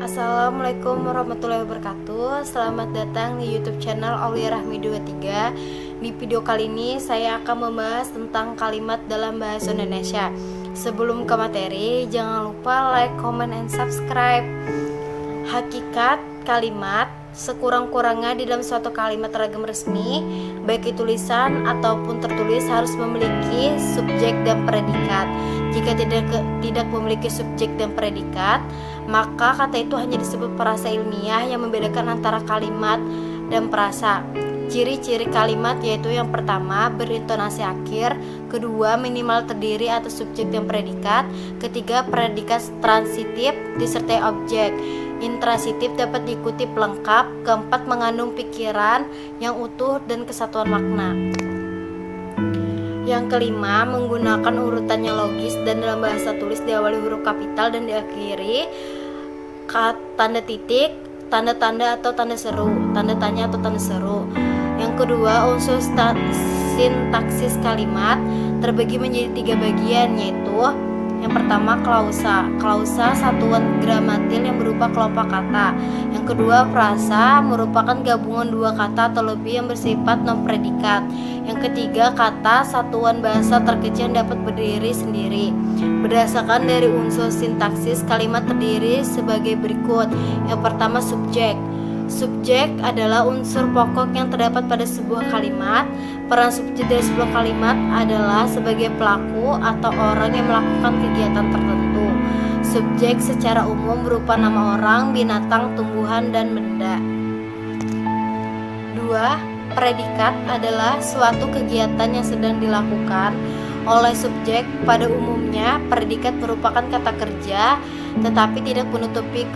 Assalamualaikum warahmatullahi wabarakatuh. Selamat datang di YouTube channel Aulia Rahmi 23. Di video kali ini saya akan membahas tentang kalimat dalam bahasa Indonesia. Sebelum ke materi, jangan lupa like, comment, and subscribe. Hakikat kalimat sekurang-kurangnya di dalam suatu kalimat ragam resmi, baik itu tulisan ataupun tertulis, harus memiliki subjek dan predikat. Jika tidak memiliki subjek dan predikat, maka kata itu hanya disebut frasa ilmiah yang membedakan antara kalimat dan frasa. Ciri-ciri kalimat yaitu yang pertama, berintonasi akhir, kedua, minimal terdiri atas subjek dan predikat, ketiga, predikat transitif disertai objek, intransitif dapat diikuti pelengkap, keempat, mengandung pikiran yang utuh dan kesatuan makna. Yang kelima, menggunakan urutan yang logis dan dalam bahasa tulis diawali huruf kapital dan diakhiri tanda titik, tanda-tanda atau tanda seru, tanda tanya atau tanda seru. Yang kedua, unsur sintaksis kalimat terbagi menjadi 3 bagian, yaitu yang pertama, klausa. Klausa satuan gramatil yang berupa kelompok kata. Yang kedua, frasa merupakan gabungan 2 kata atau lebih yang bersifat non predikat. Yang ketiga, kata satuan bahasa terkecil yang dapat berdiri sendiri. Berdasarkan dari unsur sintaksis, kalimat terdiri sebagai berikut. Yang pertama, subjek. Subjek adalah unsur pokok yang terdapat pada sebuah kalimat. Peran subjek dari sebuah kalimat adalah sebagai pelaku atau orang yang melakukan kegiatan tertentu. Subjek secara umum berupa nama orang, binatang, tumbuhan, dan benda. 2. Predikat adalah suatu kegiatan yang sedang dilakukan oleh subjek. Pada umumnya, predikat merupakan kata kerja, tetapi tidak menutupi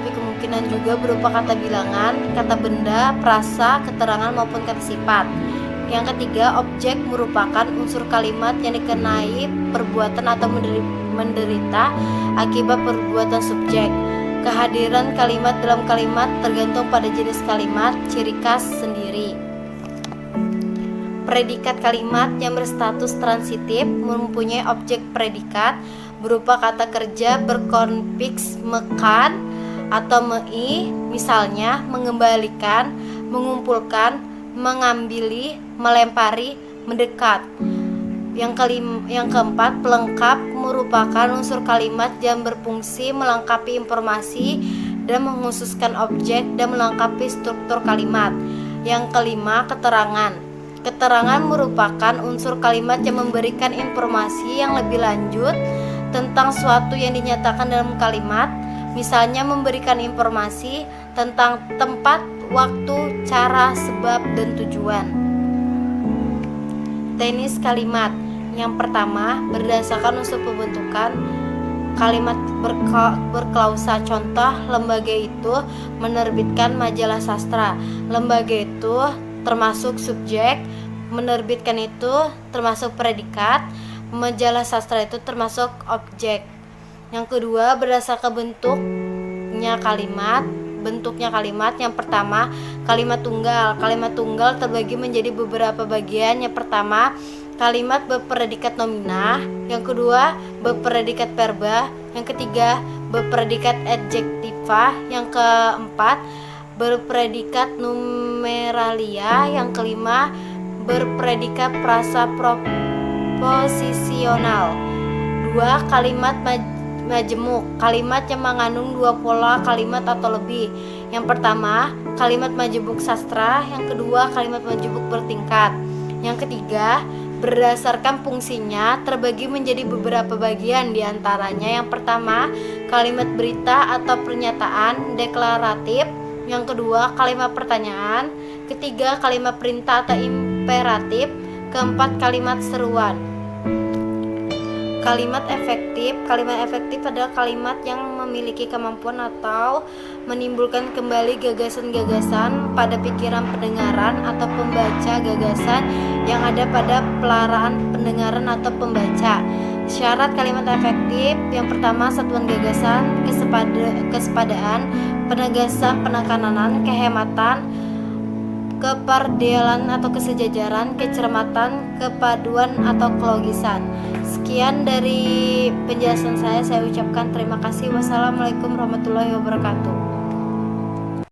kemungkinan juga berupa kata bilangan, kata benda, frasa, keterangan maupun kata sifat. Yang ketiga, objek merupakan unsur kalimat yang dikenai perbuatan atau menderita akibat perbuatan subjek. Kehadiran kalimat dalam kalimat tergantung pada jenis kalimat, ciri khas sendiri. Predikat kalimat yang berstatus transitif mempunyai objek predikat berupa kata kerja berkonfiks mekan atau mei, misalnya mengembalikan, mengumpulkan, mengambil, melempari, mendekat. Yang keempat, pelengkap merupakan unsur kalimat yang berfungsi melengkapi informasi dan mengkhususkan objek dan melengkapi struktur kalimat. Yang kelima, keterangan. Keterangan merupakan unsur kalimat yang memberikan informasi yang lebih lanjut tentang suatu yang dinyatakan dalam kalimat, misalnya memberikan informasi tentang tempat, waktu, cara, sebab, dan tujuan. Teknis kalimat. Yang pertama, berdasarkan unsur pembentukan kalimat berklausa. Contoh, lembaga itu menerbitkan majalah sastra. Lembaga itu termasuk subjek, menerbitkan itu termasuk predikat, majalah sastra itu termasuk objek. Yang kedua, berdasarkan bentuknya kalimat. Yang pertama, kalimat tunggal. Kalimat tunggal terbagi menjadi beberapa bagian. Yang pertama, kalimat berpredikat nominah. Yang kedua, berpredikat verba. Yang ketiga, berpredikat adjektiva. Yang keempat, berpredikat numeralia. Yang kelima, berpredikat frasa proposisional. 2. Kalimat majemuk. Kalimat yang mengandung 2 pola kalimat atau lebih. Yang pertama, kalimat majemuk sastra. Yang kedua, kalimat majemuk bertingkat. Yang ketiga, berdasarkan fungsinya terbagi menjadi beberapa bagian, diantaranya yang pertama, kalimat berita atau pernyataan deklaratif. Yang kedua, kalimat pertanyaan. Ketiga, kalimat perintah atau imperatif. Keempat, kalimat seruan. Kalimat efektif. Kalimat efektif adalah kalimat yang memiliki kemampuan atau menimbulkan kembali gagasan-gagasan pada pikiran pendengaran atau pembaca, gagasan yang ada pada pelaraan pendengaran atau pembaca. Syarat kalimat efektif: yang pertama, satuan gagasan, kesepadaan, penegasan, penekanan, kehematan, kepardelan atau kesejajaran, kecermatan, kepaduan atau kelogisan. sekian dari penjelasan saya ucapkan terima kasih. Wassalamualaikum warahmatullahi wabarakatuh.